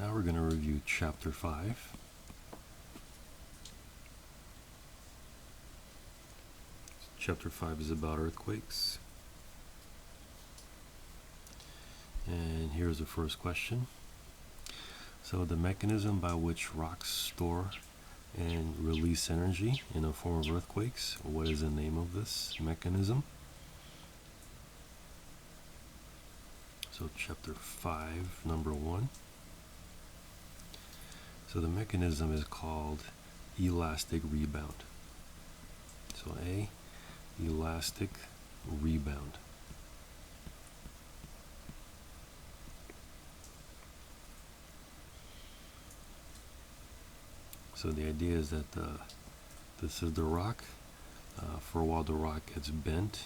Now we're going to review Chapter 5. Chapter 5 is about earthquakes. And here's the first question. So the mechanism by which rocks store and release energy in the form of earthquakes, what is the name of this mechanism? So Chapter 5, number 1. So the mechanism is called elastic rebound. So A, elastic rebound. So the idea is that this is the rock. For a while the rock gets bent,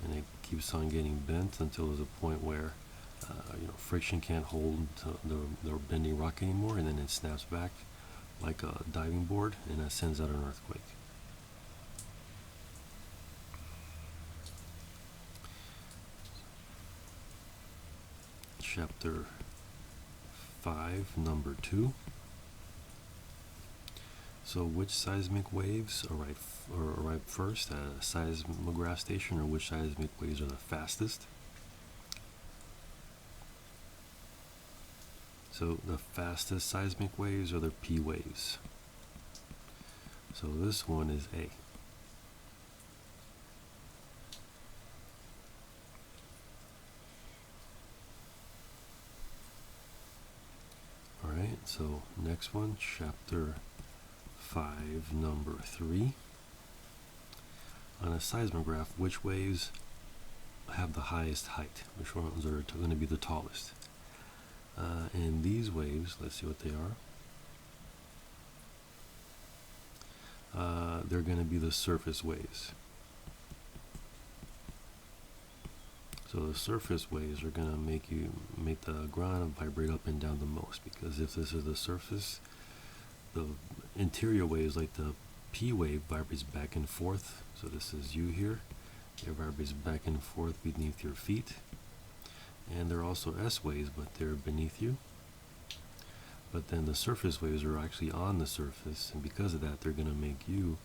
and it keeps on getting bent until there's a point where friction can't hold the bending rock anymore, and then it snaps back like a diving board, and that sends out an earthquake. Chapter 5, number 2. So which seismic waves arrive first at a seismograph station, or which seismic waves are the fastest? So the fastest seismic waves are the P waves. So this one is A. Alright, so next one, Chapter 5, number 3. On a seismograph, which waves have the highest height? Which ones are going to be the tallest? And these waves, let's see what they are. They're going to be the surface waves. So the surface waves are going to make the ground vibrate up and down the most, because if this is the surface, the interior waves, like the P wave, vibrates back and forth. So this is you here. It vibrates back and forth beneath your feet. And there are also S waves, but they're beneath you. But then the surface waves are actually on the surface, and because of that, they're going to make you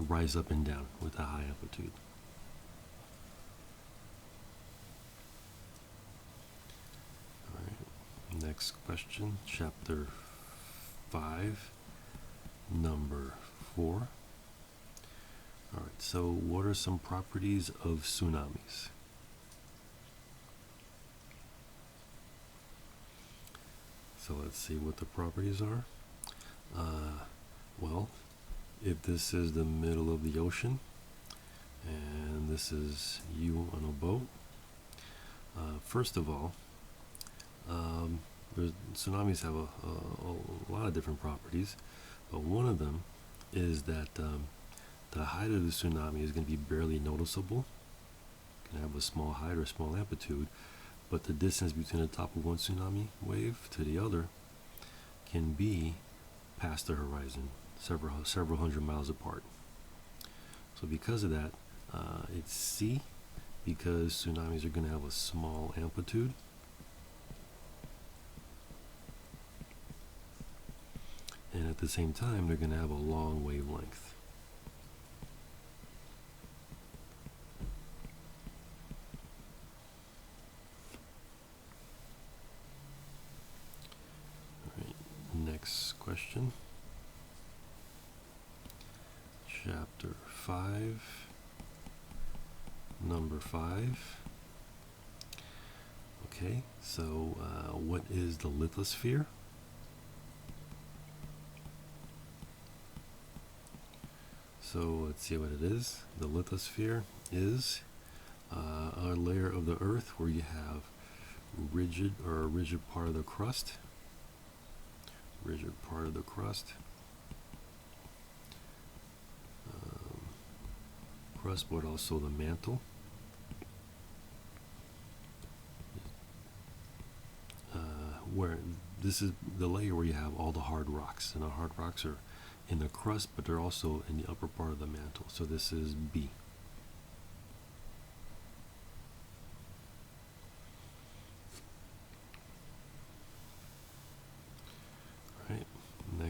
rise up and down with a high amplitude. All right. Next question, Chapter 5, number 4. All right. So, what are some properties of tsunamis? So let's see what the properties are. Well, if this is the middle of the ocean and this is you on a boat, first of all, tsunamis have a lot of different properties, but one of them is that the height of the tsunami is going to be barely noticeable. It can have a small height or a small amplitude, but the distance between the top of one tsunami wave to the other can be past the horizon, several hundred miles apart. So because of that, it's C, because tsunamis are going to have a small amplitude. And at the same time, they're going to have a long wavelength. Next question. Chapter 5, number 5. Okay, so what is the lithosphere? So let's see what it is. The lithosphere is a layer of the earth where you have a rigid part of the crust. But also the mantle. Where this is the layer where you have all the hard rocks, and the hard rocks are in the crust, but they're also in the upper part of the mantle. So this is B.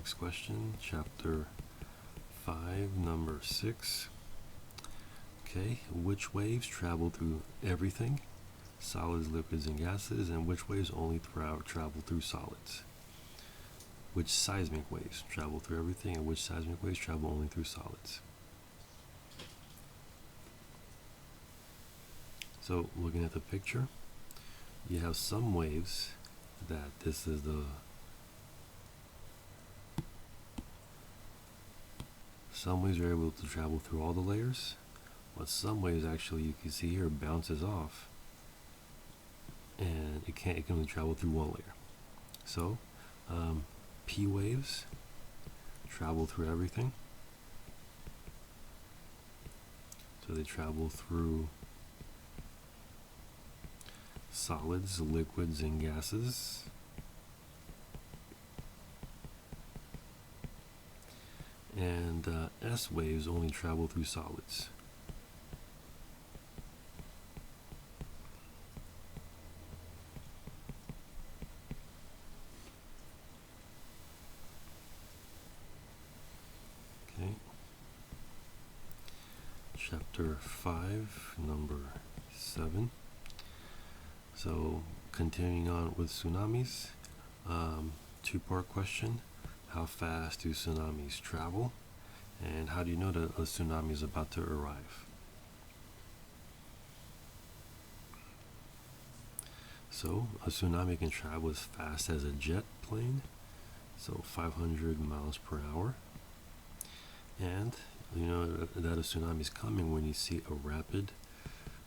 Next question, chapter 5, number 6. Okay, which waves travel through everything? Solids, liquids, and gases, and which waves only travel through solids? Which seismic waves travel through everything, and which seismic waves travel only through solids? So, looking at the picture, you have some waves that this is the some waves are able to travel through all the layers, but some waves actually, you can see here, bounces off and it can only travel through one layer. So P waves travel through everything, so they travel through solids, liquids, and gases. And S waves only travel through solids. Okay. Chapter 5, number 7. So, continuing on with tsunamis, two-part question. How fast do tsunamis travel? And how do you know that a tsunami is about to arrive? So, a tsunami can travel as fast as a jet plane, so 500 miles per hour. And you know that a tsunami is coming when you see a rapid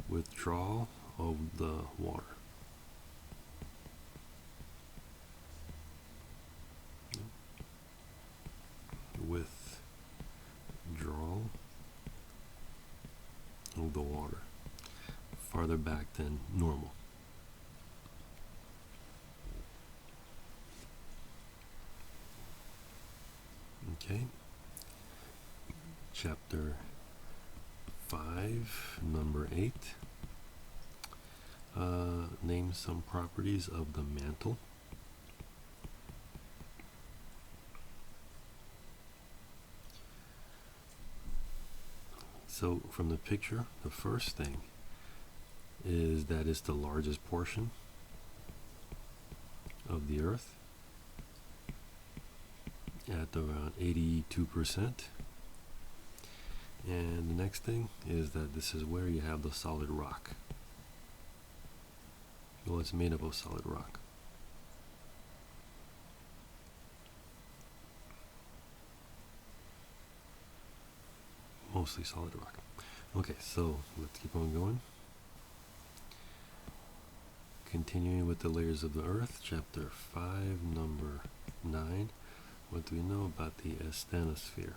withdrawal of the water. Withdrawal of the water farther back than normal. Okay. Chapter 5, number 8. Name some properties of the mantle. So from the picture, the first thing is that it's the largest portion of the Earth at around 82%. And the next thing is that this is where you have the solid rock. Well, it's made up of solid rock. Mostly solid rock. Okay, so let's keep on going. Continuing with the layers of the Earth, chapter 5, number 9. What do we know about the asthenosphere?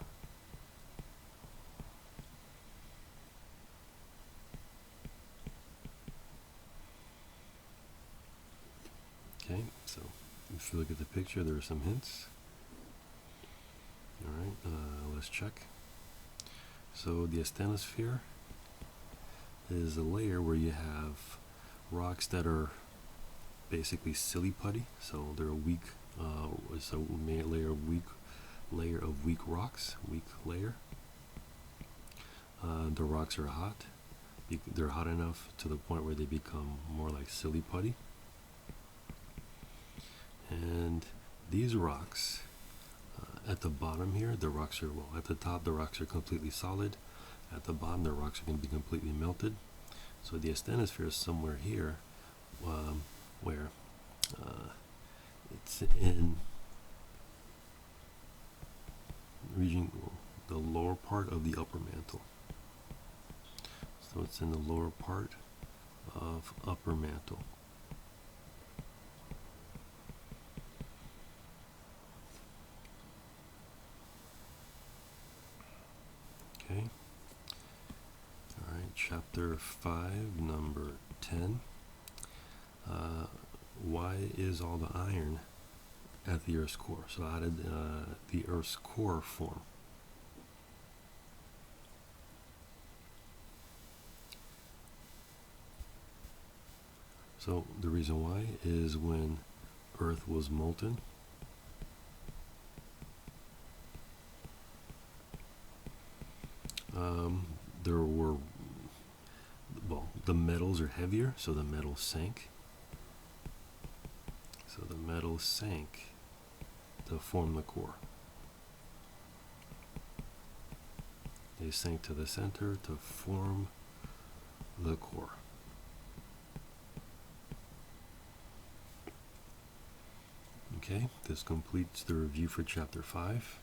Okay, so if you look at the picture, there are some hints. Alright, let's check. So the asthenosphere is a layer where you have rocks that are basically silly putty, so they're a weak, it's a layer of weak rocks, weak layer. The rocks are hot. They're hot enough to the point where they become more like silly putty. And these rocks, at the bottom here, the rocks are, well, at the top the rocks are completely solid. At the bottom the rocks are going to be completely melted. So the asthenosphere is somewhere here, where it's in reaching the lower part of the upper mantle. So it's in the lower part of upper mantle. Okay. All right, chapter 5, number 10. Why is all the iron at the Earth's core? So how did the Earth's core form? So the reason why is when Earth was molten, there were, well, the metals are heavier, so the metals sank. So the metals sank to form the core. They sank to the center to form the core. Okay, this completes the review for Chapter 5.